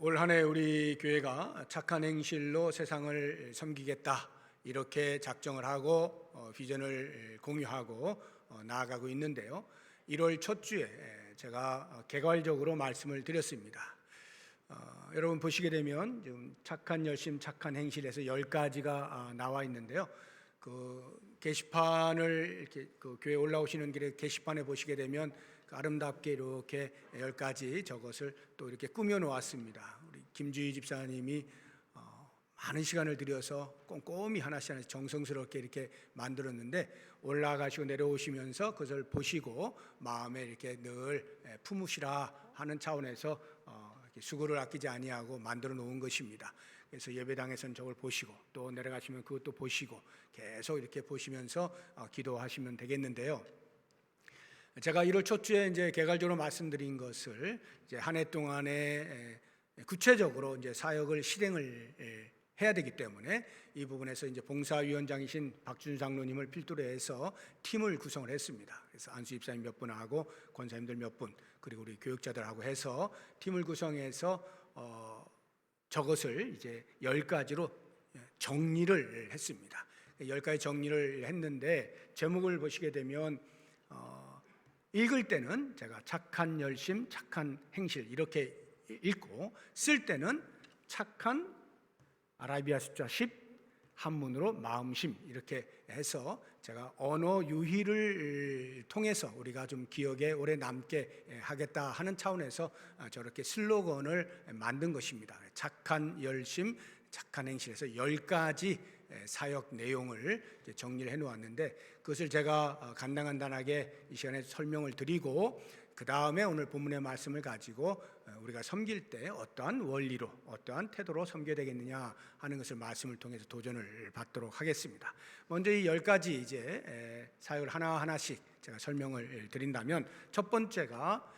올 한 해 우리 교회가 착한 행실로 세상을 섬기겠다 이렇게 작정을 하고 비전을 공유하고 나아가고 있는데요. 1월 첫 주에 제가 개괄적으로 말씀을 드렸습니다. 여러분 보시게 되면 지금 착한 열심, 착한 행실에서 10가지가 나와 있는데요. 그 게시판을 이렇게 그 교회 올라오시는 길에 게시판에 보시게 되면 아름답게 이렇게 10가지 저것을 또 이렇게 꾸며 놓았습니다. 우리 김주희 집사님이 많은 시간을 들여서 꼼꼼히 하나씩 정성스럽게 이렇게 만들었는데, 올라가시고 내려오시면서 그것을 보시고 마음에 이렇게 늘 품으시라 하는 차원에서 수고를 아끼지 아니하고 만들어 놓은 것입니다. 그래서 예배당에서는 저걸 보시고 또 내려가시면 그것도 보시고 계속 이렇게 보시면서 기도하시면 되겠는데요. 제가 1월 첫 주에 이제 개괄적으로 말씀드린 것을 이제 한 해 동안에 구체적으로 이제 사역을 실행을 해야 되기 때문에 이 부분에서 이제 봉사위원장이신 박준 장로님을 필두로 해서 팀을 구성을 했습니다. 그래서 안수 집사님 몇 분하고 권사님들 몇 분, 그리고 우리 교육자들하고 해서 팀을 구성해서 저것을 이제 10가지로 정리를 했습니다. 10가지 정리를 했는데 제목을 보시게 되면 읽을 때는 제가 착한 열심, 착한 행실 이렇게 읽고, 쓸 때는 착한 아라비아 숫자 10, 한문으로 마음심 이렇게 해서 제가 언어 유희를 통해서 우리가 좀 기억에 오래 남게 하겠다 하는 차원에서 저렇게 슬로건을 만든 것입니다. 착한 열심, 착한 행실에서 10가지 사역 내용을 정리를 해놓았는데, 그것을 제가 간단하게 이 시간에 설명을 드리고, 그 다음에 오늘 본문의 말씀을 가지고 우리가 섬길 때 어떠한 원리로, 어떠한 태도로 섬겨야 되겠느냐 하는 것을 말씀을 통해서 도전을 받도록 하겠습니다. 먼저 이 10가지 이제 사역을 하나하나씩 제가 설명을 드린다면, 첫 번째가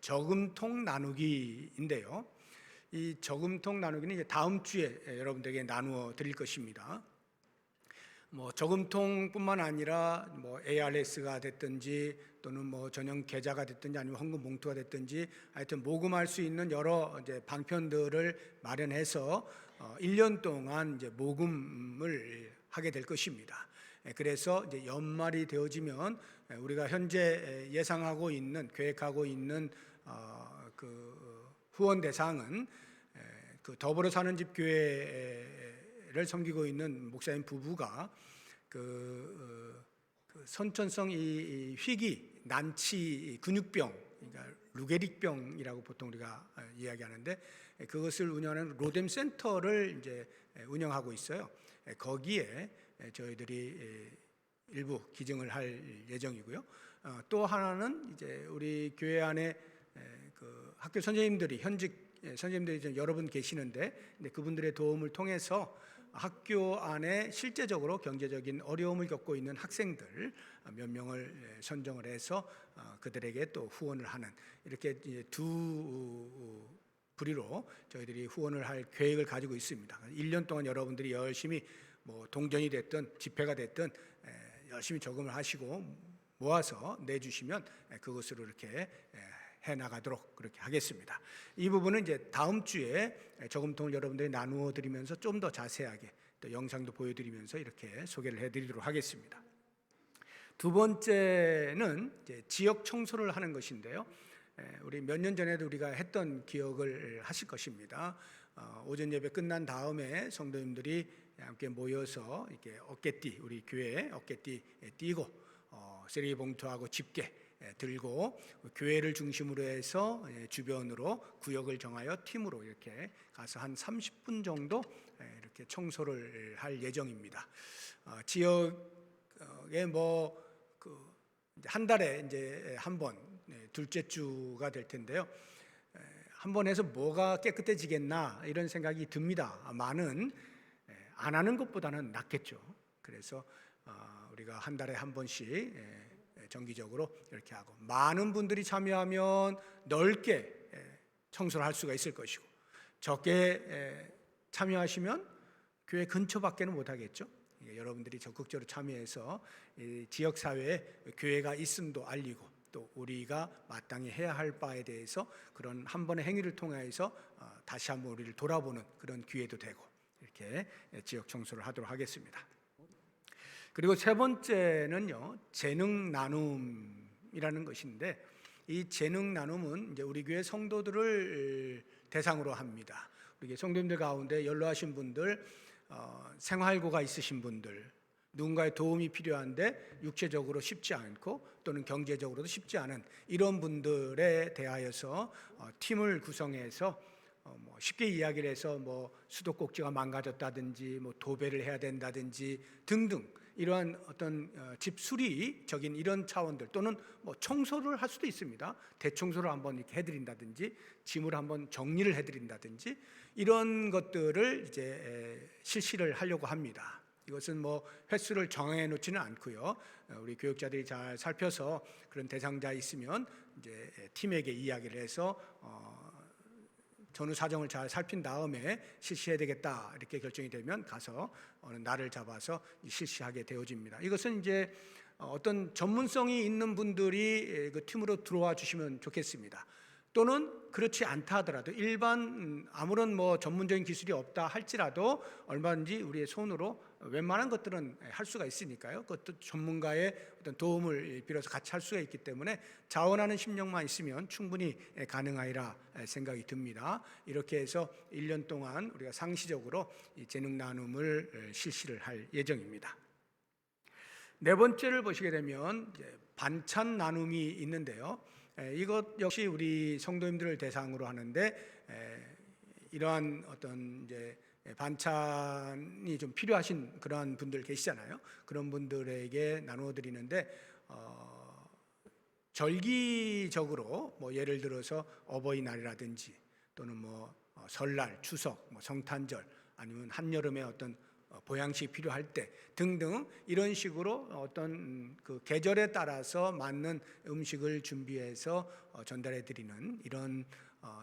저금통 나누기인데요. 이 저금통 나누기는 이제 다음 주에 여러분들에게 나누어 드릴 것입니다. 저금통뿐만 아니라 ARS가 됐든지 또는 전용 계좌가 됐든지 아니면 헌금 봉투가 됐든지 하여튼 모금할 수 있는 여러 이제 방편들을 마련해서 1년 동안 이제 모금을 하게 될 것입니다. 그래서 이제 연말이 되어지면 우리가 현재 예상하고 있는, 계획하고 있는 그 후원 대상은 그 더불어 사는 집 교회를 섬기고 있는 목사님 부부가 그 선천성 이 희귀 난치 근육병, 그러니까 루게릭병이라고 보통 우리가 이야기하는데, 그것을 운영하는 로뎀 센터를 이제 운영하고 있어요. 거기에 저희들이 일부 기증을 할 예정이고요. 또 하나는 이제 우리 교회 안에 그 학교 선생님들이, 현직 선생님들이 여러 분 계시는데, 그분들의 도움을 통해서 학교 안에 실제적으로 경제적인 어려움을 겪고 있는 학생들 몇 명을 선정을 해서 그들에게 또 후원을 하는, 이렇게 두 부리로 저희들이 후원을 할 계획을 가지고 있습니다. 1년 동안 여러분들이 열심히 동전이 됐든 지폐가 됐든 열심히 저금을 하시고 모아서 내주시면 그것으로 이렇게 해나가도록 그렇게 하겠습니다. 이 부분은 이제 다음 주에 저금통을 여러분들이 나누어 드리면서 좀 더 자세하게 또 영상도 보여드리면서 이렇게 소개를 해드리도록 하겠습니다. 두 번째는 이제 지역 청소를 하는 것인데요. 우리 몇 년 전에도 우리가 했던 기억을 하실 것입니다. 오전 예배 끝난 다음에 성도님들이 함께 모여서 이렇게 어깨띠, 우리 교회 어깨띠 띠고 쓰레기 봉투하고 집게 들고 교회를 중심으로 해서 주변으로 구역을 정하여 팀으로 이렇게 가서 한 30분 정도 이렇게 청소를 할 예정입니다. 지역에 한 달에 이제 한 번, 둘째 주가 될 텐데요. 한 번 해서 뭐가 깨끗해지겠나 이런 생각이 듭니다. 많은 안 하는 것보다는 낫겠죠. 그래서 우리가 한 달에 한 번씩 정기적으로 이렇게 하고, 많은 분들이 참여하면 넓게 청소를 할 수가 있을 것이고, 적게 참여하시면 교회 근처밖에는 못하겠죠. 여러분들이 적극적으로 참여해서 지역사회에 교회가 있음도 알리고, 또 우리가 마땅히 해야 할 바에 대해서 그런 한 번의 행위를 통해서 다시 한번 우리를 돌아보는 그런 기회도 되고 이렇게 지역 청소를 하도록 하겠습니다. 그리고 세 번째는요, 재능 나눔이라는 것인데, 이 재능 나눔은 이제 우리 교회 성도들을 대상으로 합니다. 우리 성도님들 가운데 연로하신 분들, 생활고가 있으신 분들, 누군가의 도움이 필요한데 육체적으로 쉽지 않고 또는 경제적으로도 쉽지 않은 이런 분들에 대하여서 팀을 구성해서 쉽게 이야기를 해서 수도꼭지가 망가졌다든지 도배를 해야 된다든지 등등 이러한 어떤 집 수리적인 이런 차원들, 또는 청소를 할 수도 있습니다. 대청소를 한번 이렇게 해드린다든지 짐을 한번 정리를 해드린다든지 이런 것들을 이제 실시를 하려고 합니다. 이것은 횟수를 정해 놓지는 않고요. 우리 교육자들이 잘 살펴서 그런 대상자 있으면 이제 팀에게 이야기를 해서 전후 사정을 잘 살핀 다음에 실시해야 되겠다 이렇게 결정이 되면 가서 어느 날을 잡아서 실시하게 되어집니다. 이것은 이제 어떤 전문성이 있는 분들이 그 팀으로 들어와 주시면 좋겠습니다. 또는 그렇지 않다 하더라도 일반 아무런 전문적인 기술이 없다 할지라도 얼마든지 우리의 손으로 웬만한 것들은 할 수가 있으니까요. 그것도 전문가의 어떤 도움을 빌어서 같이 할 수가 있기 때문에 자원하는 심령만 있으면 충분히 가능하리라 생각이 듭니다. 이렇게 해서 1년 동안 우리가 상시적으로 이 재능 나눔을 실시를 할 예정입니다. 네 번째를 보시게 되면 반찬 나눔이 있는데요. 이것 역시 우리 성도님들을 대상으로 하는데, 이러한 어떤 이제 반찬이 좀 필요하신 그러한 분들 계시잖아요. 그런 분들에게 나누어 드리는데, 절기적으로 예를 들어서 어버이날이라든지 또는 설날, 추석, 성탄절, 아니면 한여름에 어떤 보양식이 필요할 때 등등 이런 식으로 어떤 그 계절에 따라서 맞는 음식을 준비해서 전달해 드리는 이런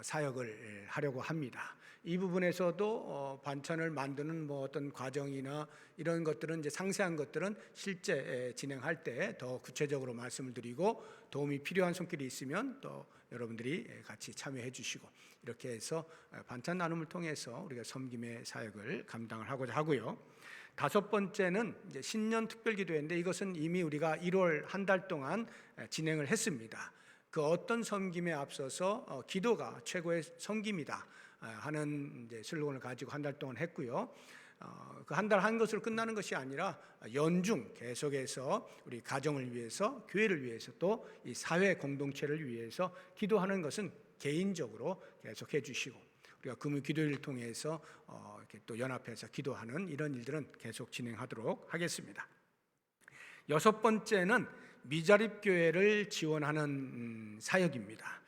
사역을 하려고 합니다. 이 부분에서도 반찬을 만드는 어떤 과정이나 이런 것들은 이제 상세한 것들은 실제 진행할 때 더 구체적으로 말씀을 드리고, 도움이 필요한 손길이 있으면 또 여러분들이 같이 참여해 주시고, 이렇게 해서 반찬 나눔을 통해서 우리가 섬김의 사역을 감당을 하고자 하고요. 다섯 번째는 이제 신년 특별기도회인데, 이것은 이미 우리가 1월 한 달 동안 진행을 했습니다. 그 어떤 섬김에 앞서서 기도가 최고의 섬김이다 하는 이제 슬로건을 가지고 한 달 동안 했고요. 그 한 달 한 것으로 끝나는 것이 아니라 연중 계속해서 우리 가정을 위해서, 교회를 위해서, 또 이 사회 공동체를 위해서 기도하는 것은 개인적으로 계속 해주시고, 우리가 금요 기도를 통해서 이렇게 또 연합해서 기도하는 이런 일들은 계속 진행하도록 하겠습니다. 여섯 번째는 미자립 교회를 지원하는 사역입니다.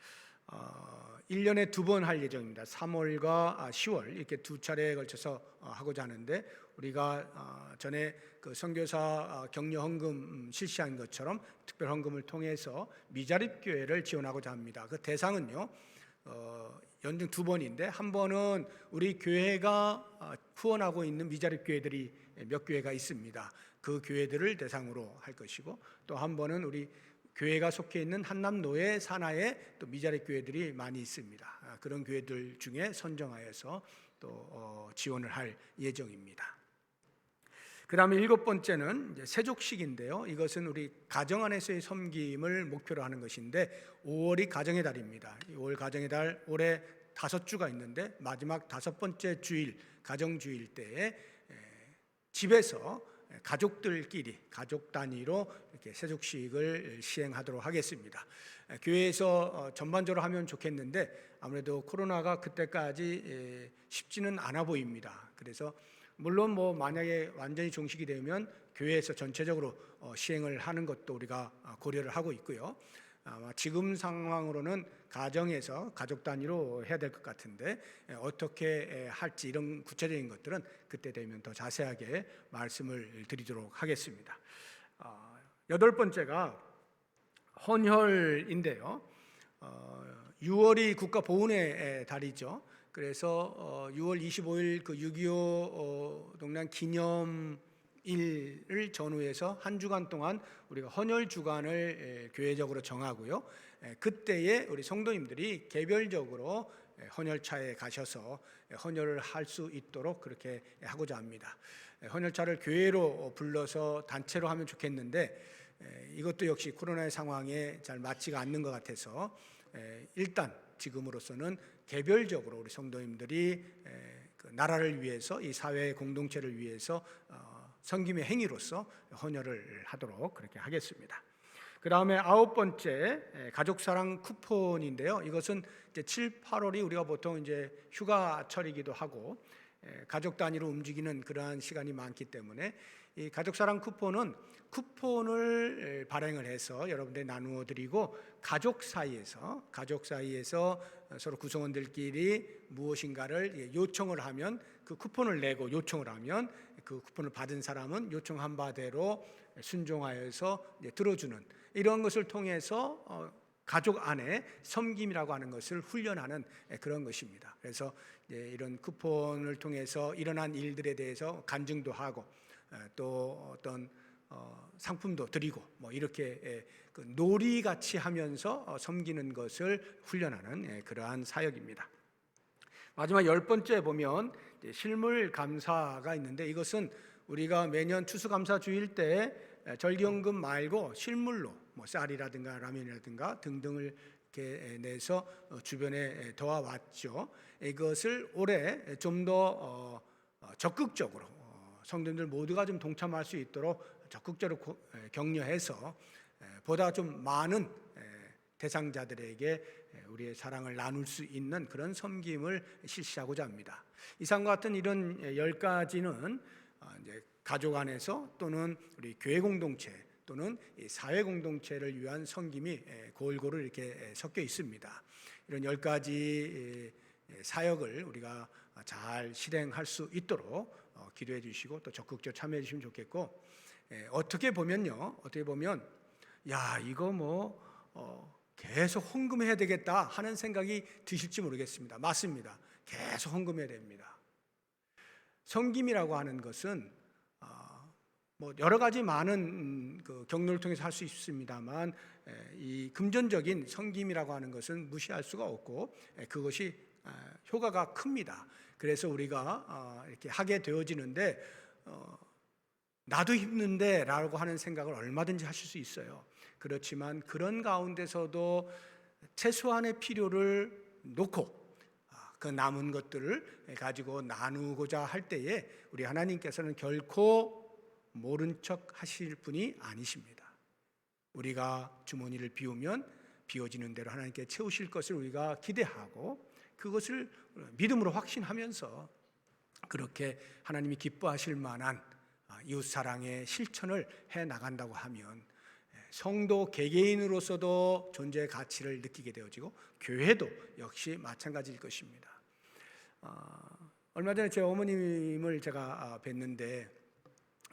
1년에 2번 할 예정입니다. 3월과 10월 이렇게 두 차례에 걸쳐서 하고자 하는데, 우리가 전에 그 선교사 격려 헌금 실시한 것처럼 특별 헌금을 통해서 미자립 교회를 지원하고자 합니다. 그 대상은요, 연중 2번인데, 한 번은 우리 교회가 후원하고 있는 미자립 교회들이 몇 교회가 있습니다. 그 교회들을 대상으로 할 것이고, 또 한 번은 우리 교회가 속해 있는 한남노예 산하에 또 미자립 교회들이 많이 있습니다. 그런 교회들 중에 선정하여서 또 지원을 할 예정입니다. 그 다음에 7번째는 이제 세족식인데요. 이것은 우리 가정 안에서의 섬김을 목표로 하는 것인데, 5월이 가정의 달입니다. 5월 가정의 달, 올해 5주가 있는데 마지막 5번째 주일, 가정주일 때에 집에서 가족들끼리, 가족 단위로 이렇게 세족식을 시행하도록 하겠습니다. 교회에서 전반적으로 하면 좋겠는데, 아무래도 코로나가 그때까지 쉽지는 않아 보입니다. 그래서 물론 만약에 완전히 종식이 되면 교회에서 전체적으로 시행을 하는 것도 우리가 고려를 하고 있고요. 아마 지금 상황으로는 가정에서 가족 단위로 해야 될 것 같은데, 어떻게 할지 이런 구체적인 것들은 그때 되면 더 자세하게 말씀을 드리도록 하겠습니다. 8번째가 헌혈인데요. 6월이 국가보훈의 달이죠. 그래서 6월 25일 그 6.25 농단 기념일을 전후해서 한 주간 동안 우리가 헌혈 주간을 교회적으로 정하고요. 그때에 우리 성도님들이 개별적으로 헌혈차에 가셔서 헌혈을 할 수 있도록 그렇게 하고자 합니다. 헌혈차를 교회로 불러서 단체로 하면 좋겠는데 이것도 역시 코로나의 상황에 잘 맞지가 않는 것 같아서 일단 지금으로서는 개별적으로 우리 성도님들이 그 나라를 위해서, 이 사회 공동체를 위해서 섬김의 행위로서 헌혈을 하도록 그렇게 하겠습니다. 그 다음에 9번째, 가족사랑 쿠폰인데요. 이것은 이제 7, 8월이 우리가 보통 이제 휴가철이기도 하고 가족 단위로 움직이는 그러한 시간이 많기 때문에 이 가족사랑 쿠폰을 발행을 해서 여러분들 나누어 드리고 가족 사이에서 서로 구성원들끼리 무엇인가를 요청을 하면 그 쿠폰을 내고 요청을 하면 그 쿠폰을 받은 사람은 요청한 바대로 순종하여서 들어주는 이런 것을 통해서 가족 안에 섬김이라고 하는 것을 훈련하는 그런 것입니다. 그래서 이런 쿠폰을 통해서 일어난 일들에 대해서 간증도 하고 또 어떤 상품도 드리고 뭐 이렇게 그 놀이같이 하면서 섬기는 것을 훈련하는 그러한 사역입니다. 마지막 10번째 보면 실물 감사가 있는데 이것은 우리가 매년 추수감사 주일 때 절기연금 말고 실물로 뭐 쌀이라든가 라면이라든가 등등을 이렇게 내서 주변에 도와왔죠. 이것을 올해 좀 더 적극적으로 성도님들 모두가 좀 동참할 수 있도록 적극적으로 격려해서 보다 좀 많은 대상자들에게 우리의 사랑을 나눌 수 있는 그런 섬김을 실시하고자 합니다. 이상과 같은 이런 10가지는 이제 가족 안에서 또는 우리 교회 공동체 또는 사회 공동체를 위한 섬김이 골고루 이렇게 섞여 있습니다. 이런 10가지 사역을 우리가 잘 실행할 수 있도록 기도해 주시고 또 적극적으로 참여해 주시면 좋겠고, 어떻게 보면 야 이거 뭐 계속 헌금해야 되겠다 하는 생각이 드실지 모르겠습니다. 맞습니다. 계속 헌금해야 됩니다. 섬김이라고 하는 것은 뭐 여러 가지 많은 그 경로를 통해서 할 수 있습니다만 이 금전적인 섬김이라고 하는 것은 무시할 수가 없고 그것이 효과가 큽니다. 그래서 우리가 이렇게 하게 되어지는데 나도 힘든데 라고 하는 생각을 얼마든지 하실 수 있어요. 그렇지만 그런 가운데서도 최소한의 필요를 놓고 그 남은 것들을 가지고 나누고자 할 때에 우리 하나님께서는 결코 모른 척 하실 분이 아니십니다. 우리가 주머니를 비우면 비워지는 대로 하나님께 채우실 것을 우리가 기대하고 그것을 믿음으로 확신하면서 그렇게 하나님이 기뻐하실 만한 이웃사랑의 실천을 해 나간다고 하면 성도 개개인으로서도 존재의 가치를 느끼게 되어지고 교회도 역시 마찬가지일 것입니다. 얼마 전에 제 어머님을 제가 뵀는데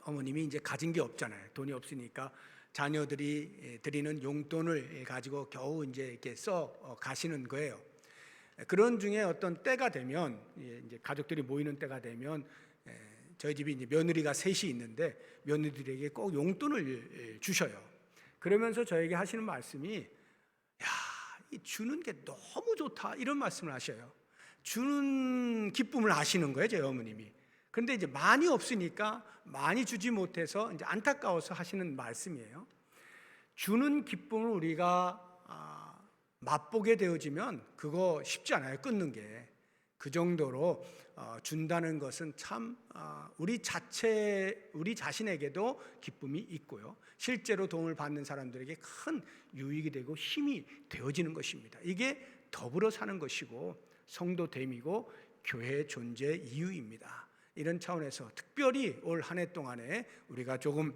어머님이 이제 가진 게 없잖아요. 돈이 없으니까 자녀들이 드리는 용돈을 가지고 겨우 이제 이렇게 써 가시는 거예요. 그런 중에 어떤 때가 되면 이제 가족들이 모이는 때가 되면 저희 집이 이제 며느리가 셋이 있는데 며느리들에게 꼭 용돈을 주셔요. 그러면서 저에게 하시는 말씀이 야, 이 주는 게 너무 좋다 이런 말씀을 하셔요. 주는 기쁨을 아시는 거예요, 저희 어머님이. 그런데 이제 많이 없으니까 많이 주지 못해서 이제 안타까워서 하시는 말씀이에요. 주는 기쁨을 우리가 맛보게 되어지면 그거 쉽지 않아요, 끊는 게. 그 정도로 준다는 것은 참 우리 자신에게도 기쁨이 있고요. 실제로 도움을 받는 사람들에게 큰 유익이 되고 힘이 되어지는 것입니다. 이게 더불어 사는 것이고 성도됨이고 교회의 존재 이유입니다. 이런 차원에서 특별히 올 한 해 동안에 우리가 조금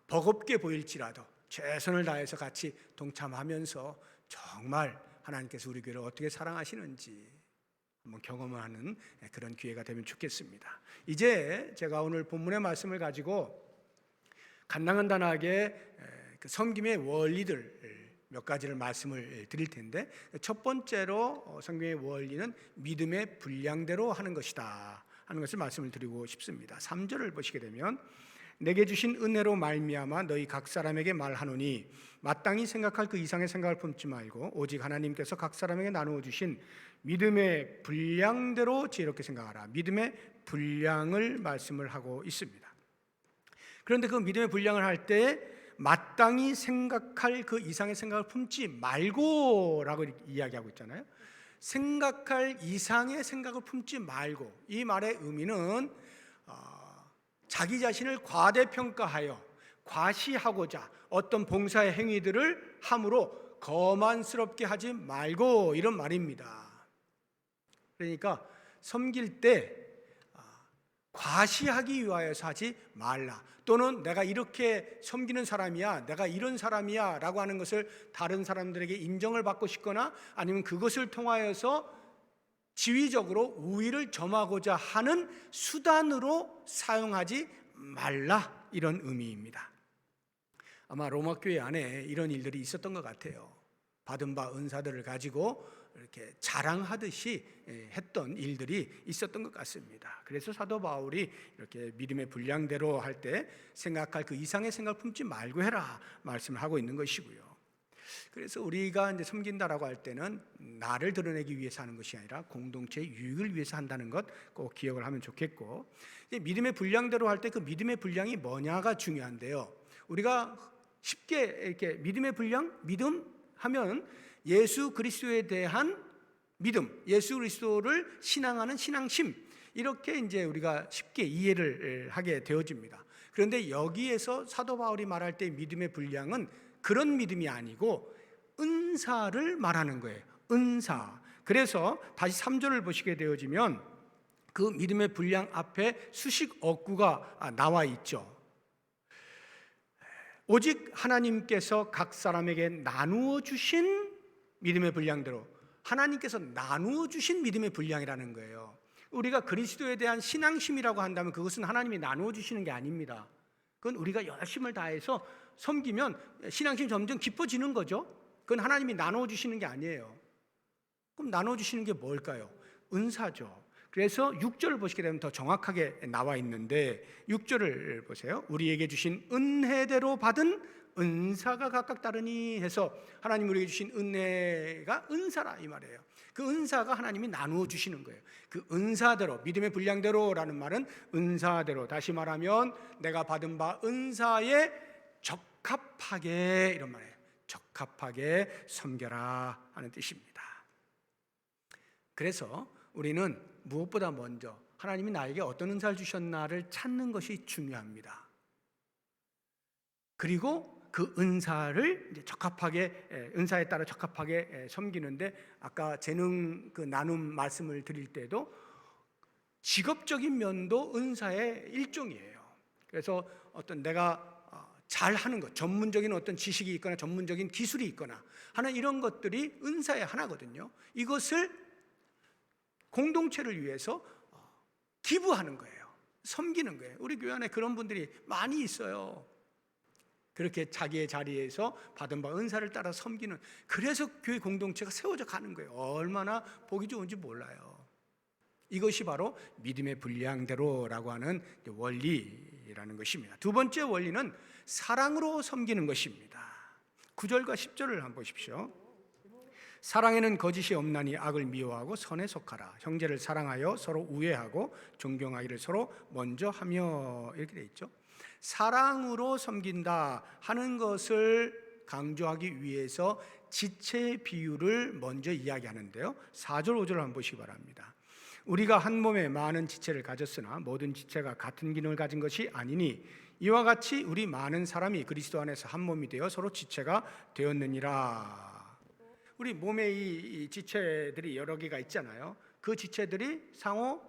버겁게 보일지라도 최선을 다해서 같이 동참하면서 정말 하나님께서 우리 교회를 어떻게 사랑하시는지 한번 경험하는 그런 기회가 되면 좋겠습니다. 이제 제가 오늘 본문의 말씀을 가지고 간단하게 그 섬김의 원리들 몇 가지를 말씀을 드릴 텐데, 첫 번째로 섬김의 원리는 믿음의 분량대로 하는 것이다 하는 것을 말씀을 드리고 싶습니다. 3절을 보시게 되면 내게 주신 은혜로 말미암아 너희 각 사람에게 말하노니 마땅히 생각할 그 이상의 생각을 품지 말고 오직 하나님께서 각 사람에게 나누어 주신 믿음의 분량대로 지혜롭게 생각하라. 믿음의 분량을 말씀을 하고 있습니다. 그런데 그 믿음의 분량을 할 때 마땅히 생각할 그 이상의 생각을 품지 말고라고 이야기하고 있잖아요. 생각할 이상의 생각을 품지 말고, 이 말의 의미는 자기 자신을 과대평가하여 과시하고자 어떤 봉사의 행위들을 함으로 거만스럽게 하지 말고, 이런 말입니다. 그러니까 섬길 때 과시하기 위하여서 하지 말라. 또는 내가 이렇게 섬기는 사람이야, 내가 이런 사람이야 라고 하는 것을 다른 사람들에게 인정을 받고 싶거나 아니면 그것을 통하여서 지위적으로 우위를 점하고자 하는 수단으로 사용하지 말라, 이런 의미입니다. 아마 로마 교회 안에 이런 일들이 있었던 것 같아요. 받은 바 은사들을 가지고 이렇게 자랑하듯이 했던 일들이 있었던 것 같습니다. 그래서 사도 바울이 이렇게 믿음의 분량대로 할 때 생각할 그 이상의 생각을 품지 말고 해라 말씀을 하고 있는 것이고요. 그래서 우리가 이제 섬긴다라고 할 때는 나를 드러내기 위해서 하는 것이 아니라 공동체의 유익을 위해서 한다는 것 꼭 기억을 하면 좋겠고, 믿음의 분량대로 할 때 그 믿음의 분량이 뭐냐가 중요한데요. 우리가 쉽게 이렇게 믿음의 분량, 믿음 하면 예수 그리스도에 대한 믿음, 예수 그리스도를 신앙하는 신앙심, 이렇게 이제 우리가 쉽게 이해를 하게 되어집니다. 그런데 여기에서 사도 바울이 말할 때 믿음의 분량은 그런 믿음이 아니고 은사를 말하는 거예요. 은사. 그래서 다시 3절을 보시게 되어지면 그 믿음의 분량 앞에 수식 어구가 나와 있죠. 오직 하나님께서 각 사람에게 나누어 주신 믿음의 분량대로, 하나님께서 나누어 주신 믿음의 분량이라는 거예요. 우리가 그리스도에 대한 신앙심이라고 한다면 그것은 하나님이 나누어 주시는 게 아닙니다. 그건 우리가 열심을 다해서 섬기면 신앙심이 점점 깊어지는 거죠. 그건 하나님이 나누어 주시는 게 아니에요. 그럼 나누어 주시는 게 뭘까요? 은사죠. 그래서 6절을 보시게 되면 더 정확하게 나와 있는데, 6절을 보세요. 우리에게 주신 은혜대로 받은 은사가 각각 다르니 해서, 하나님 우리에게 주신 은혜가 은사라 이 말이에요. 그 은사가 하나님이 나누어 주시는 거예요. 그 은사대로, 믿음의 분량대로라는 말은 은사대로, 다시 말하면 내가 받은 바 은사에 적합하게, 이런 말이에요. 적합하게 섬겨라 하는 뜻입니다. 그래서 우리는 무엇보다 먼저 하나님이 나에게 어떤 은사를 주셨나를 찾는 것이 중요합니다. 그리고 그 은사를 이제 적합하게, 은사에 따라 적합하게 섬기는데, 아까 재능 그 나눔 말씀을 드릴 때도 직업적인 면도 은사의 일종이에요. 그래서 어떤 내가 잘하는 것, 전문적인 어떤 지식이 있거나 전문적인 기술이 있거나 하는 이런 것들이 은사의 하나거든요. 이것을 공동체를 위해서 기부하는 거예요. 섬기는 거예요. 우리 교회 안에 그런 분들이 많이 있어요. 그렇게 자기의 자리에서 받은 바 은사를 따라 섬기는, 그래서 교회 공동체가 세워져 가는 거예요. 얼마나 보기 좋은지 몰라요. 이것이 바로 믿음의 분량대로라고 하는 원리라는 것입니다. 두 번째 원리는 사랑으로 섬기는 것입니다. 9절과 10절을 한번 보십시오. 사랑에는 거짓이 없나니 악을 미워하고 선에 속하라. 형제를 사랑하여 서로 우애하고 존경하기를 서로 먼저 하며, 이렇게 돼 있죠. 사랑으로 섬긴다 하는 것을 강조하기 위해서 지체 비유를 먼저 이야기하는데요. 4절 5절을 한번 보시기 바랍니다. 우리가 한 몸에 많은 지체를 가졌으나 모든 지체가 같은 기능을 가진 것이 아니니 이와 같이 우리 많은 사람이 그리스도 안에서 한 몸이 되어 서로 지체가 되었느니라. 우리 몸에 이 지체들이 여러 개가 있잖아요. 그 지체들이 상호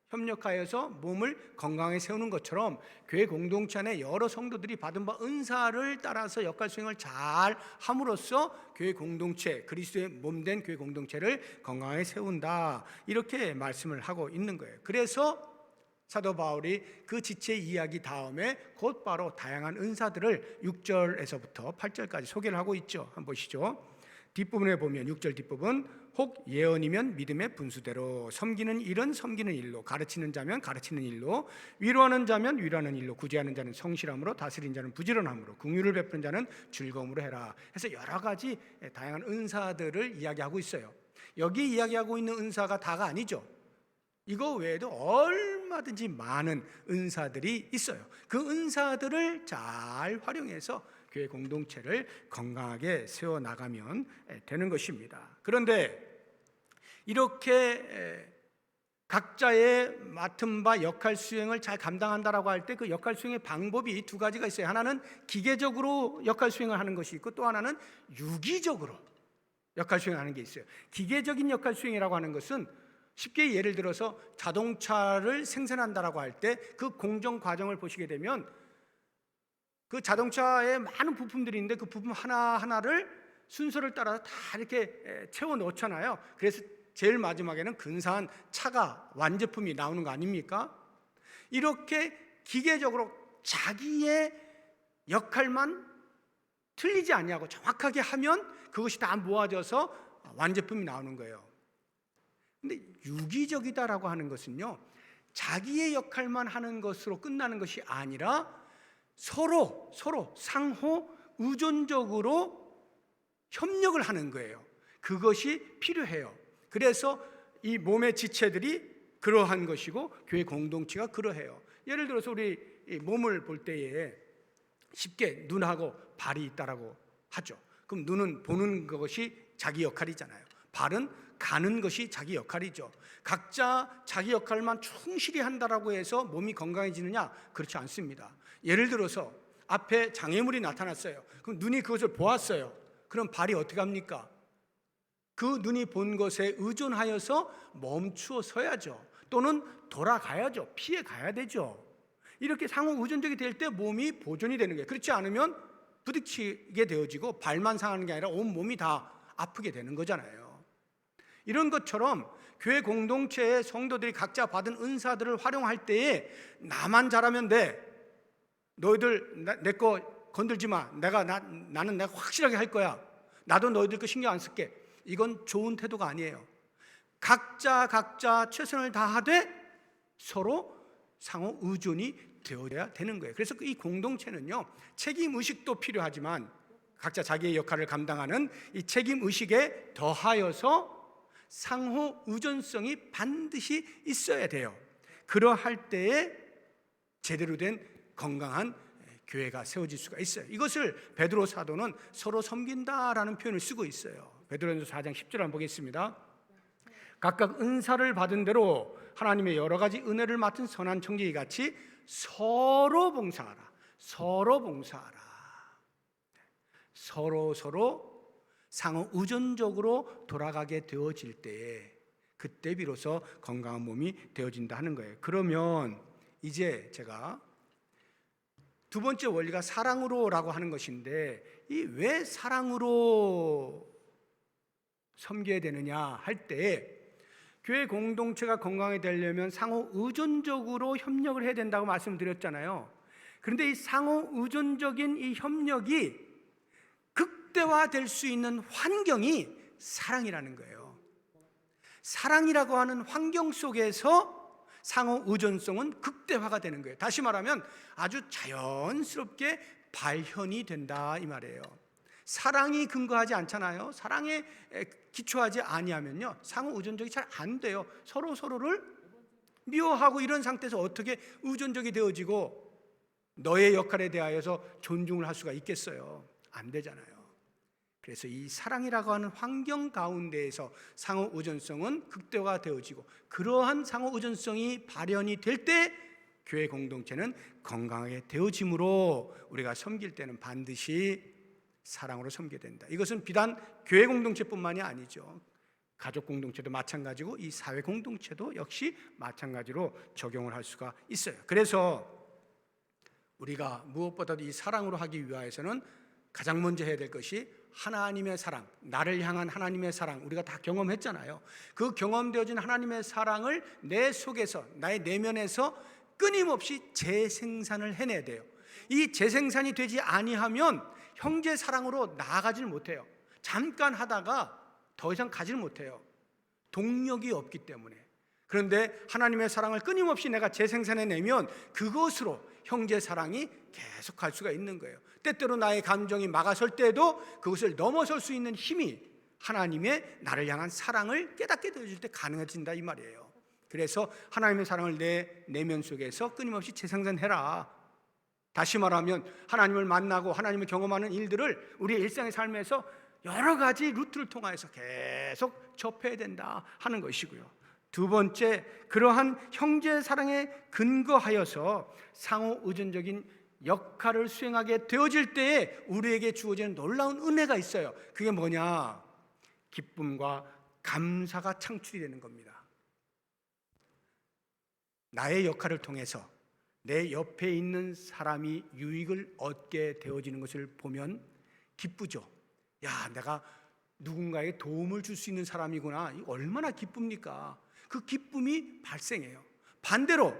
협력하여서 몸을 건강하게 세우는 것처럼 교회 공동체 안에 여러 성도들이 받은 바 은사를 따라서 역할 수행을 잘 함으로써 교회 공동체, 그리스도의 몸된 교회 공동체를 건강하게 세운다, 이렇게 말씀을 하고 있는 거예요. 그래서 사도 바울이 그 지체 이야기 다음에 곧바로 다양한 은사들을 6절에서부터 8절까지 소개를 하고 있죠. 한번 보시죠. 뒷부분에 보면 6절 뒷부분, 혹 예언이면 믿음의 분수대로, 섬기는 일은 섬기는 일로, 가르치는 자면 가르치는 일로, 위로하는 자면 위로하는 일로, 구제하는 자는 성실함으로, 다스리는 자는 부지런함으로, 긍휼을 베푸는 자는 즐거움으로 해라. 해서 여러 가지 다양한 은사들을 이야기하고 있어요. 여기 이야기하고 있는 은사가 다가 아니죠. 이거 외에도 얼마든지 많은 은사들이 있어요. 그 은사들을 잘 활용해서 교회 공동체를 건강하게 세워나가면 되는 것입니다. 그런데 이렇게 각자의 맡은 바 역할 수행을 잘 감당한다라고 할 때 그 역할 수행의 방법이 두 가지가 있어요. 하나는 기계적으로 역할 수행을 하는 것이 있고, 또 하나는 유기적으로 역할 수행하는 게 있어요. 기계적인 역할 수행이라고 하는 것은 쉽게 예를 들어서 자동차를 생산한다라고 할 때 그 공정 과정을 보시게 되면 그 자동차에 많은 부품들이 있는데 그 부품 하나하나를 순서를 따라서 다 이렇게 채워 넣잖아요. 그래서 제일 마지막에는 근사한 차가 완제품이 나오는 거 아닙니까? 이렇게 기계적으로 자기의 역할만 틀리지 않냐고 정확하게 하면 그것이 다 모아져서 완제품이 나오는 거예요. 근데 유기적이다라고 하는 것은요, 자기의 역할만 하는 것으로 끝나는 것이 아니라 서로 상호 의존적으로 협력을 하는 거예요. 그것이 필요해요. 그래서 이 몸의 지체들이 그러한 것이고 교회 공동체가 그러해요. 예를 들어서 우리 몸을 볼 때에 쉽게 눈하고 발이 있다라고 하죠. 그럼 눈은 보는 것이 자기 역할이잖아요. 발은 가는 것이 자기 역할이죠. 각자 자기 역할만 충실히 한다라고 해서 몸이 건강해지느냐? 그렇지 않습니다. 예를 들어서 앞에 장애물이 나타났어요. 그럼 눈이 그것을 보았어요. 그럼 발이 어떻게 합니까? 그 눈이 본 것에 의존하여서 멈추어 서야죠. 또는 돌아가야죠. 피해 가야 되죠. 이렇게 상호 의존적이 될 때 몸이 보존이 되는 거예요. 그렇지 않으면 부딪히게 되어지고 발만 상하는 게 아니라 온 몸이 다 아프게 되는 거잖아요. 이런 것처럼 교회 공동체의 성도들이 각자 받은 은사들을 활용할 때에 나만 잘하면 돼. 너희들 내 거 건들지 마. 나는 내가 확실하게 할 거야. 나도 너희들 거 신경 안 쓸게. 이건 좋은 태도가 아니에요. 각자 최선을 다하되 서로 상호 의존이 되어야 되는 거예요. 그래서 이 공동체는요, 책임 의식도 필요하지만 각자 자기의 역할을 감당하는 이 책임 의식에 더하여서 상호 의존성이 반드시 있어야 돼요. 그러할 때에 제대로 된 건강한 교회가 세워질 수가 있어요. 이것을 베드로 사도는 서로 섬긴다라는 표현을 쓰고 있어요. 베드로전서 4장 10절 한번 보겠습니다. 각각 은사를 받은 대로 하나님의 여러 가지 은혜를 맡은 선한 청지기 같이 서로 봉사하라. 서로 상호 의존적으로 돌아가게 되어질 때에 그때 비로소 건강한 몸이 되어진다 하는 거예요. 그러면 이제 제가 두 번째 원리가 사랑으로라고 하는 것인데, 이 왜 사랑으로 섬겨야 되느냐 할 때, 교회 공동체가 건강하게 되려면 상호 의존적으로 협력을 해야 된다고 말씀드렸잖아요. 그런데 이 상호 의존적인 이 협력이 극대화될 수 있는 환경이 사랑이라는 거예요. 사랑이라고 하는 환경 속에서 상호 의존성은 극대화가 되는 거예요. 다시 말하면 아주 자연스럽게 발현이 된다 이 말이에요. 사랑이 근거하지 않잖아요. 사랑에 기초하지 아니하면요, 상호 의존적이 잘 안 돼요. 서로를 미워하고 이런 상태에서 어떻게 의존적이 되어지고 너의 역할에 대하여서 존중을 할 수가 있겠어요? 안 되잖아요. 그래서 이 사랑이라고 하는 환경 가운데에서 상호 의존성은 극대화가 되어지고, 그러한 상호 의존성이 발현이 될 때 교회 공동체는 건강하게 되어지므로 우리가 섬길 때는 반드시 사랑으로 섬겨야 된다. 이것은 비단 교회 공동체뿐만이 아니죠. 가족 공동체도 마찬가지고 이 사회 공동체도 역시 마찬가지로 적용을 할 수가 있어요. 그래서 우리가 무엇보다도 이 사랑으로 하기 위해서는 가장 먼저 해야 될 것이 하나님의 사랑, 나를 향한 하나님의 사랑, 우리가 다 경험했잖아요. 그 경험되어진 하나님의 사랑을 내 속에서, 나의 내면에서 끊임없이 재생산을 해내야 돼요. 이 재생산이 되지 아니하면 형제 사랑으로 나아가질 못해요. 잠깐 하다가 더 이상 가지를 못해요. 동력이 없기 때문에. 그런데 하나님의 사랑을 끊임없이 내가 재생산해내면 그것으로 형제 사랑이 계속 갈 수가 있는 거예요. 때때로 나의 감정이 막아설 때에도 그것을 넘어설 수 있는 힘이 하나님의 나를 향한 사랑을 깨닫게 되어질 때 가능해진다 이 말이에요. 그래서 하나님의 사랑을 내 내면 속에서 끊임없이 재생산해라. 다시 말하면 하나님을 만나고 하나님을 경험하는 일들을 우리의 일상의 삶에서 여러 가지 루트를 통해서 계속 접해야 된다 하는 것이고요. 두 번째, 그러한 형제 사랑에 근거하여서 상호 의존적인 역할을 수행하게 되어질 때에 우리에게 주어지는 놀라운 은혜가 있어요. 그게 뭐냐? 기쁨과 감사가 창출이 되는 겁니다. 나의 역할을 통해서 내 옆에 있는 사람이 유익을 얻게 되어지는 것을 보면 기쁘죠. 야, 내가 누군가에게 도움을 줄 수 있는 사람이구나. 이거 얼마나 기쁩니까? 그 기쁨이 발생해요. 반대로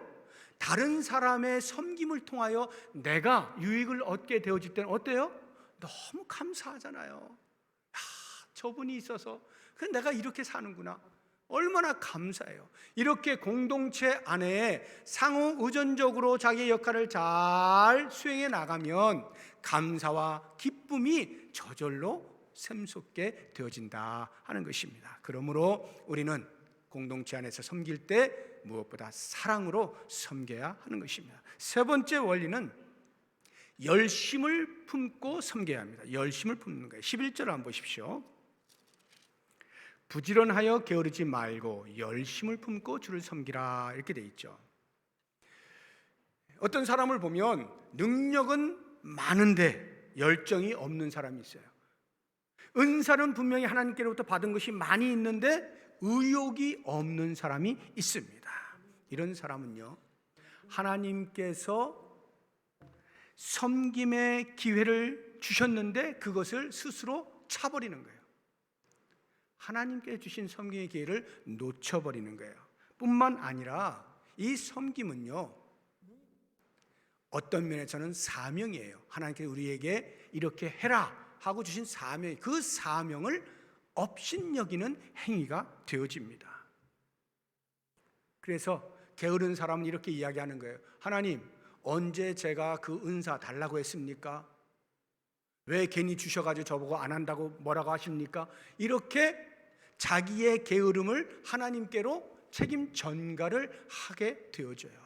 다른 사람의 섬김을 통하여 내가 유익을 얻게 되어질 때는 어때요? 너무 감사하잖아요. 야, 저분이 있어서 내가 이렇게 사는구나. 얼마나 감사해요. 이렇게 공동체 안에 상호 의존적으로 자기의 역할을 잘 수행해 나가면 감사와 기쁨이 저절로 샘솟게 되어진다 하는 것입니다. 그러므로 우리는 공동체 안에서 섬길 때 무엇보다 사랑으로 섬겨야 하는 것입니다. 세 번째 원리는 열심을 품고 섬겨야 합니다. 열심을 품는 거예요. 11절을 한번 보십시오. 부지런하여 게으르지 말고 열심을 품고 주를 섬기라 이렇게 돼 있죠. 어떤 사람을 보면 능력은 많은데 열정이 없는 사람이 있어요. 은사는 분명히 하나님께로부터 받은 것이 많이 있는데 의욕이 없는 사람이 있습니다. 이런 사람은요, 하나님께서 섬김의 기회를 주셨는데 그것을 스스로 차버리는 거예요. 하나님께 주신 섬김의 기회를 놓쳐버리는 거예요. 뿐만 아니라 이 섬김은요, 어떤 면에서는 사명이에요. 하나님께서 우리에게 이렇게 해라 하고 주신 사명, 그 사명을 업신여기는 행위가 되어집니다. 그래서 게으른 사람은 이렇게 이야기하는 거예요. 하나님, 언제 제가 그 은사 달라고 했습니까? 왜 괜히 주셔가지고 저보고 안 한다고 뭐라고 하십니까? 이렇게 자기의 게으름을 하나님께로 책임 전가를 하게 되어져요.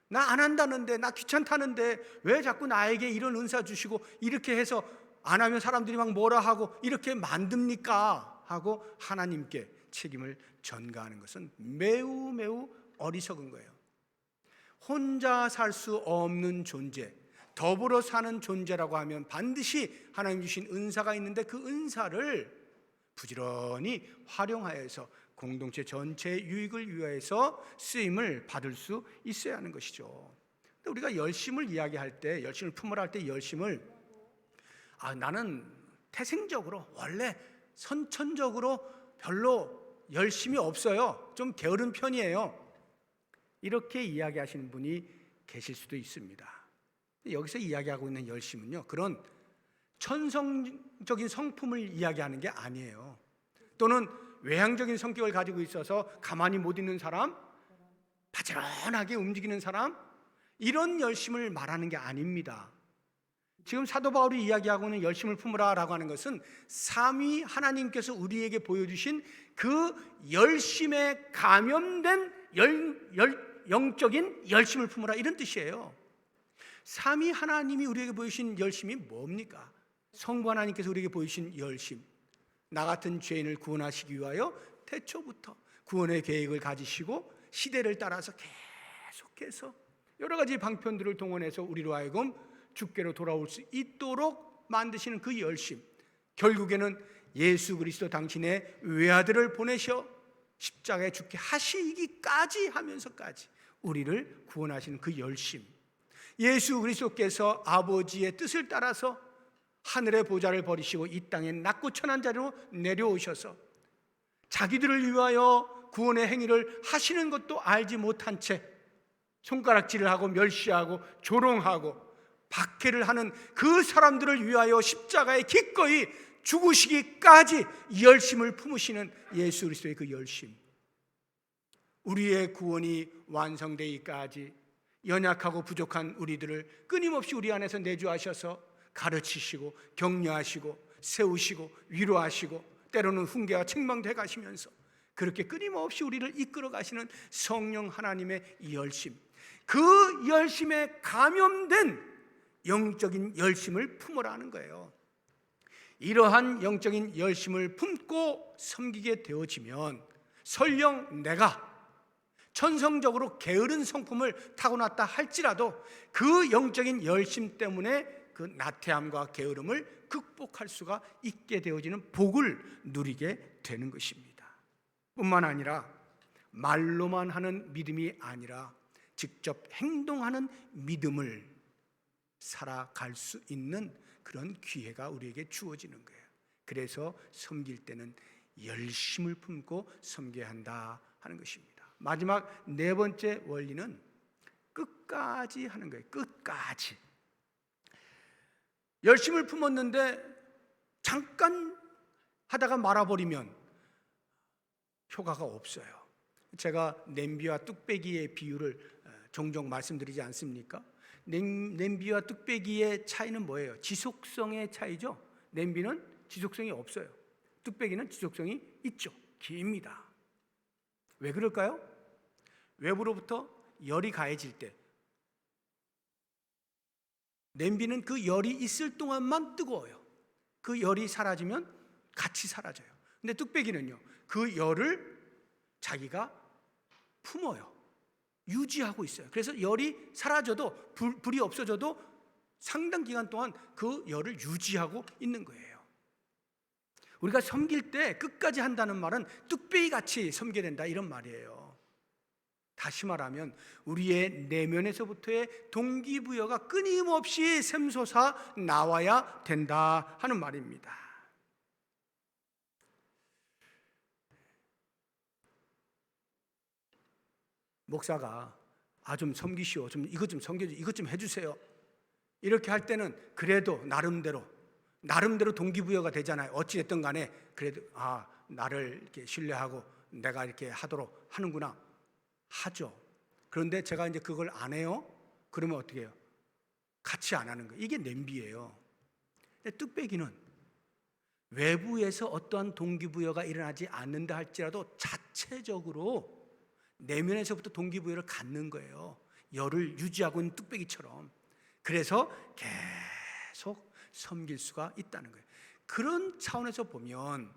나 안 한다는데, 나 귀찮다는데 왜 자꾸 나에게 이런 은사 주시고 이렇게 해서 안 하면 사람들이 막 뭐라 하고 이렇게 만듭니까? 하고 하나님께 책임을 전가하는 것은 매우 매우 어리석은 거예요. 혼자 살 수 없는 존재, 더불어 사는 존재라고 하면 반드시 하나님 주신 은사가 있는데 그 은사를 부지런히 활용하여서 공동체 전체의 유익을 위하여서 쓰임을 받을 수 있어야 하는 것이죠. 우리가 열심을 이야기할 때, 열심을 품으라 할 때 열심을 나는 태생적으로 원래 선천적으로 별로 열심이 없어요. 좀 게으른 편이에요. 이렇게 이야기하시는 분이 계실 수도 있습니다. 여기서 이야기하고 있는 열심은요, 그런 천성적인 성품을 이야기하는 게 아니에요. 또는 외향적인 성격을 가지고 있어서 가만히 못 있는 사람, 바지런하게 움직이는 사람, 이런 열심을 말하는 게 아닙니다. 지금 사도 바울이 이야기하고 있는 열심을 품으라 라고 하는 것은 삼위 하나님께서 우리에게 보여주신 그 열심에 감염된 영적인 열심을 품으라, 이런 뜻이에요. 삼위 하나님이 우리에게 보여주신 열심이 뭡니까? 성부 하나님께서 우리에게 보여주신 열심, 나 같은 죄인을 구원하시기 위하여 태초부터 구원의 계획을 가지시고 시대를 따라서 계속해서 여러 가지 방편들을 동원해서 우리로 하여금 주께로 돌아올 수 있도록 만드시는 그 열심, 결국에는 예수 그리스도 당신의 외아들을 보내셔 십자가에 죽게 하시기까지 하면서까지 우리를 구원하시는 그 열심, 예수 그리스도께서 아버지의 뜻을 따라서 하늘의 보좌를 버리시고 이 땅에 낮고 천한 자리로 내려오셔서 자기들을 위하여 구원의 행위를 하시는 것도 알지 못한 채 손가락질을 하고 멸시하고 조롱하고 박해를 하는 그 사람들을 위하여 십자가에 기꺼이 죽으시기까지 열심을 품으시는 예수 그리스도의 그 열심, 우리의 구원이 완성되기까지 연약하고 부족한 우리들을 끊임없이 우리 안에서 내주하셔서 가르치시고 격려하시고 세우시고 위로하시고 때로는 훈계와 책망도 가시면서 그렇게 끊임없이 우리를 이끌어 가시는 성령 하나님의 열심, 그 열심에 감염된 영적인 열심을 품으라는 거예요. 이러한 영적인 열심을 품고 섬기게 되어지면 설령 내가 천성적으로 게으른 성품을 타고났다 할지라도 그 영적인 열심 때문에 그 나태함과 게으름을 극복할 수가 있게 되어지는 복을 누리게 되는 것입니다. 뿐만 아니라 말로만 하는 믿음이 아니라 직접 행동하는 믿음을 살아갈 수 있는 그런 기회가 우리에게 주어지는 거예요. 그래서 섬길 때는 열심을 품고 섬겨야 한다 하는 것입니다. 마지막 네 번째 원리는 끝까지 하는 거예요. 끝까지. 열심을 품었는데 잠깐 하다가 말아버리면 효과가 없어요. 제가 냄비와 뚝배기의 비유를 종종 말씀드리지 않습니까? 냄비와 뚝배기의 차이는 뭐예요? 지속성의 차이죠. 냄비는 지속성이 없어요. 뚝배기는 지속성이 있죠. 깁니다. 왜 그럴까요? 외부로부터 열이 가해질 때 냄비는 그 열이 있을 동안만 뜨거워요. 그 열이 사라지면 같이 사라져요. 근데 뚝배기는요, 그 열을 자기가 품어요. 유지하고 있어요. 그래서 열이 사라져도, 불이 없어져도 상당 기간 동안 그 열을 유지하고 있는 거예요. 우리가 섬길 때 끝까지 한다는 말은 뚝배기 같이 섬겨야 된다 이런 말이에요. 다시 말하면 우리의 내면에서부터의 동기부여가 끊임없이 샘솟아 나와야 된다 하는 말입니다. 목사가 좀 섬기시오, 이것 좀 섬겨주세요, 이것 좀 해주세요, 이렇게 할 때는 그래도 나름대로 동기부여가 되잖아요. 어찌됐든 간에 그래도 나를 이렇게 신뢰하고 내가 이렇게 하도록 하는구나 하죠. 그런데 제가 이제 그걸 안 해요? 그러면 어떻게 해요? 같이 안 하는 거예요. 이게 냄비예요. 근데 뚝배기는 외부에서 어떠한 동기부여가 일어나지 않는다 할지라도 자체적으로 내면에서부터 동기부여를 갖는 거예요. 열을 유지하고 있는 뚝배기처럼. 그래서 계속 섬길 수가 있다는 거예요. 그런 차원에서 보면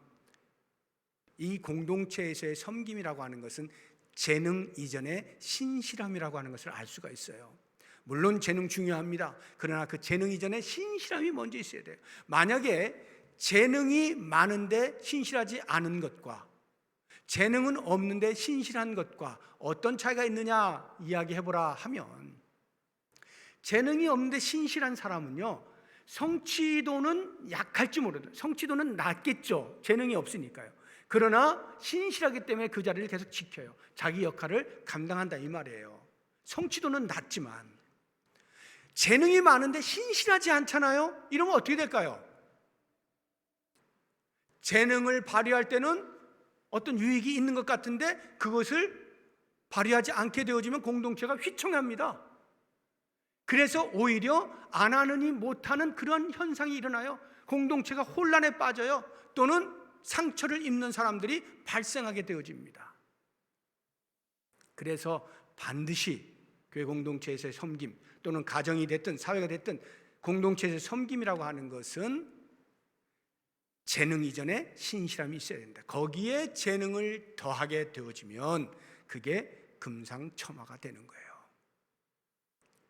이 공동체에서의 섬김이라고 하는 것은 재능 이전의 신실함이라고 하는 것을 알 수가 있어요. 물론 재능 중요합니다. 그러나 그 재능 이전에 신실함이 먼저 있어야 돼요. 만약에 재능이 많은데 신실하지 않은 것과 재능은 없는데 신실한 것과 어떤 차이가 있느냐 이야기해보라 하면, 재능이 없는데 신실한 사람은요, 성취도는 약할지 모르죠. 성취도는 낮겠죠. 재능이 없으니까요. 그러나 신실하기 때문에 그 자리를 계속 지켜요. 자기 역할을 감당한다 이 말이에요. 성취도는 낮지만 재능이 많은데 신실하지 않잖아요. 이러면 어떻게 될까요? 재능을 발휘할 때는 어떤 유익이 있는 것 같은데 그것을 발휘하지 않게 되어지면 공동체가 휘청합니다. 그래서 오히려 안 하느니 못하는 그런 현상이 일어나요. 공동체가 혼란에 빠져요. 또는 상처를 입는 사람들이 발생하게 되어집니다. 그래서 반드시 교회 공동체에서의 섬김, 또는 가정이 됐든 사회가 됐든 공동체에서의 섬김이라고 하는 것은 재능 이전에 신실함이 있어야 된다. 거기에 재능을 더하게 되어지면 그게 금상첨화가 되는 거예요.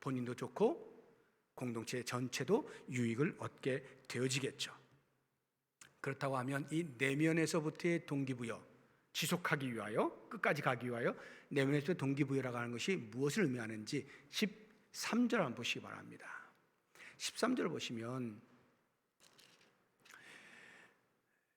본인도 좋고 공동체 전체도 유익을 얻게 되어지겠죠. 그렇다고 하면 이 내면에서부터의 동기부여, 지속하기 위하여, 끝까지 가기 위하여 내면에서 동기부여라고 하는 것이 무엇을 의미하는지 13절 한번 보시기 바랍니다. 13절 보시면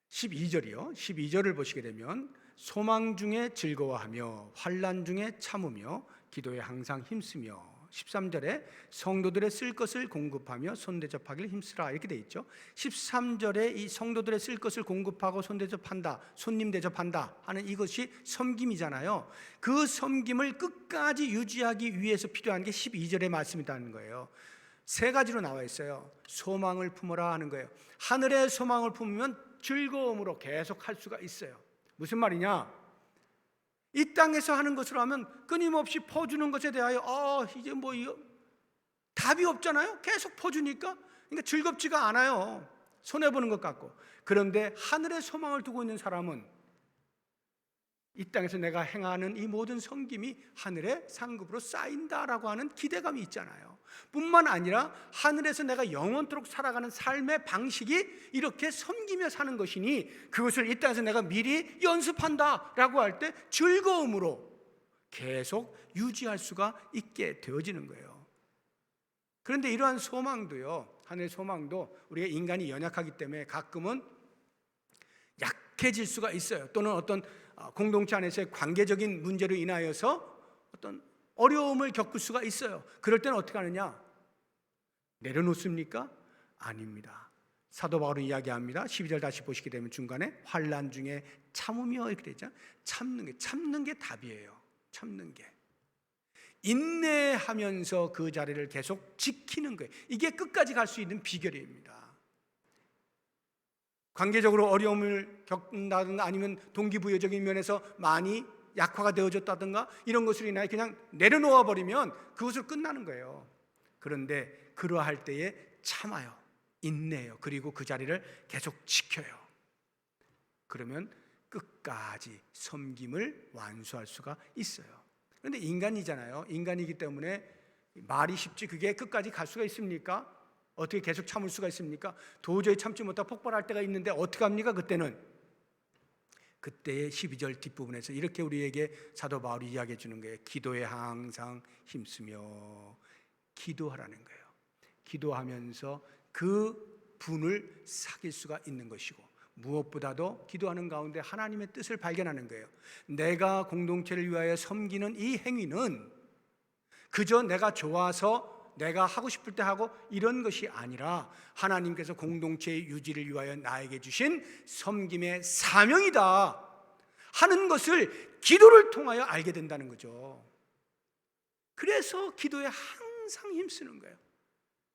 12절이요. 12절을 보시게 되면 소망 중에 즐거워하며 환난 중에 참으며 기도에 항상 힘쓰며 13절에 성도들의 쓸 것을 공급하며 손대접하기를 힘쓰라 이렇게 돼 있죠. 13절에 이 성도들의 쓸 것을 공급하고 손대접한다, 손님 대접한다 하는 이것이 섬김이잖아요. 그 섬김을 끝까지 유지하기 위해서 필요한 게 12절의 말씀이라는 거예요. 세 가지로 나와 있어요. 소망을 품어라 하는 거예요. 하늘의 소망을 품으면 즐거움으로 계속 할 수가 있어요. 무슨 말이냐? 이 땅에서 하는 것으로 하면 끊임없이 퍼주는 것에 대하여 이제 뭐 이거 답이 없잖아요. 계속 퍼주니까 그러니까 즐겁지가 않아요. 손해보는 것 같고. 그런데 하늘의 소망을 두고 있는 사람은 이 땅에서 내가 행하는 이 모든 섬김이 하늘의 상급으로 쌓인다라고 하는 기대감이 있잖아요. 뿐만 아니라 하늘에서 내가 영원토록 살아가는 삶의 방식이 이렇게 섬기며 사는 것이니 그것을 이 땅에서 내가 미리 연습한다라고 할 때 즐거움으로 계속 유지할 수가 있게 되어지는 거예요. 그런데 이러한 소망도요, 하늘의 소망도 우리가 인간이 연약하기 때문에 가끔은 약해질 수가 있어요. 또는 어떤 공동체 안에서의 관계적인 문제로 인하여서 어떤 어려움을 겪을 수가 있어요. 그럴 때는 어떻게 하느냐? 내려놓습니까? 아닙니다. 사도 바울은 이야기합니다. 12절 다시 보시게 되면 중간에 환난 중에 참으며 이렇게 되죠. 참는 게 답이에요. 참는 게 인내하면서 그 자리를 계속 지키는 거예요. 이게 끝까지 갈 수 있는 비결입니다. 관계적으로 어려움을 겪는다든가 아니면 동기부여적인 면에서 많이 약화가 되어졌다든가 이런 것으로 인하여 그냥 내려놓아 버리면 그것으로 끝나는 거예요. 그런데 그러할 때에 참아요. 인내요. 그리고 그 자리를 계속 지켜요. 그러면 끝까지 섬김을 완수할 수가 있어요. 그런데 인간이잖아요. 인간이기 때문에 말이 쉽지 그게 끝까지 갈 수가 있습니까? 어떻게 계속 참을 수가 있습니까? 도저히 참지 못하고 폭발할 때가 있는데 어떻게 합니까? 그때의 12절 뒷부분에서 이렇게 우리에게 사도 바울이 이야기해 주는 거예요. 기도에 항상 힘쓰며 기도하라는 거예요. 기도하면서 그 분을 사귈 수가 있는 것이고 무엇보다도 기도하는 가운데 하나님의 뜻을 발견하는 거예요. 내가 공동체를 위하여 섬기는 이 행위는 그저 내가 좋아서 내가 하고 싶을 때 하고 이런 것이 아니라 하나님께서 공동체의 유지를 위하여 나에게 주신 섬김의 사명이다 하는 것을 기도를 통하여 알게 된다는 거죠. 그래서 기도에 항상 힘쓰는 거예요.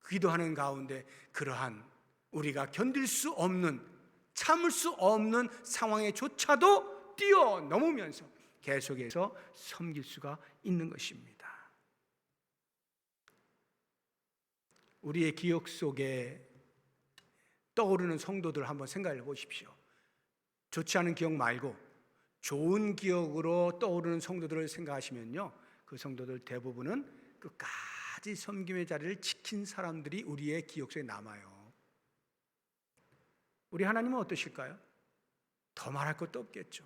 기도하는 가운데 그러한 우리가 견딜 수 없는, 참을 수 없는 상황에조차도 뛰어넘으면서 계속해서 섬길 수가 있는 것입니다. 우리의 기억 속에 떠오르는 성도들 한번 생각해 보십시오. 좋지 않은 기억 말고 좋은 기억으로 떠오르는 성도들을 생각하시면요, 그 성도들 대부분은 끝까지 섬김의 자리를 지킨 사람들이 우리의 기억 속에 남아요. 우리 하나님은 어떠실까요? 더 말할 것도 없겠죠.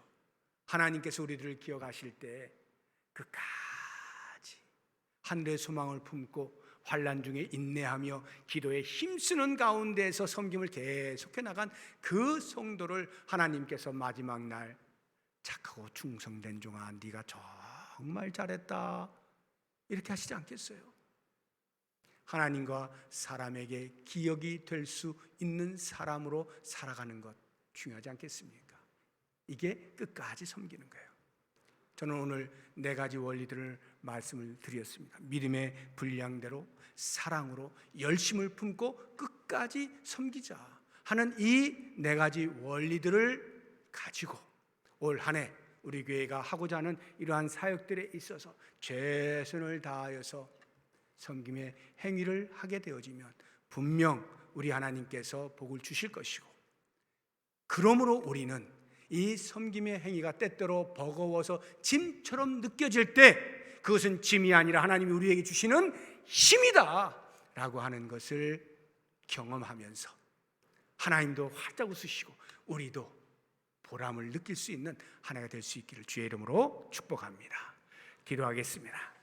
하나님께서 우리들을 기억하실 때 끝까지 하늘의 소망을 품고 환난 중에 인내하며 기도에 힘쓰는 가운데에서 섬김을 계속해 나간 그 성도를 하나님께서 마지막 날 착하고 충성된 종아 네가 정말 잘했다 이렇게 하시지 않겠어요? 하나님과 사람에게 기억이 될 수 있는 사람으로 살아가는 것 중요하지 않겠습니까? 이게 끝까지 섬기는 거예요. 저는 오늘 4가지 원리들을 말씀을 드렸습니다. 믿음의 분량대로 사랑으로 열심을 품고 끝까지 섬기자 하는 이 4가지 원리들을 가지고 올 한 해 우리 교회가 하고자 하는 이러한 사역들에 있어서 최선을 다하여서 섬김의 행위를 하게 되어지면 분명 우리 하나님께서 복을 주실 것이고, 그러므로 우리는 이 섬김의 행위가 때때로 버거워서 짐처럼 느껴질 때 그것은 짐이 아니라 하나님이 우리에게 주시는 힘이다 라고 하는 것을 경험하면서 하나님도 활짝 웃으시고 우리도 보람을 느낄 수 있는 한 해가 될 수 있기를 주의 이름으로 축복합니다. 기도하겠습니다.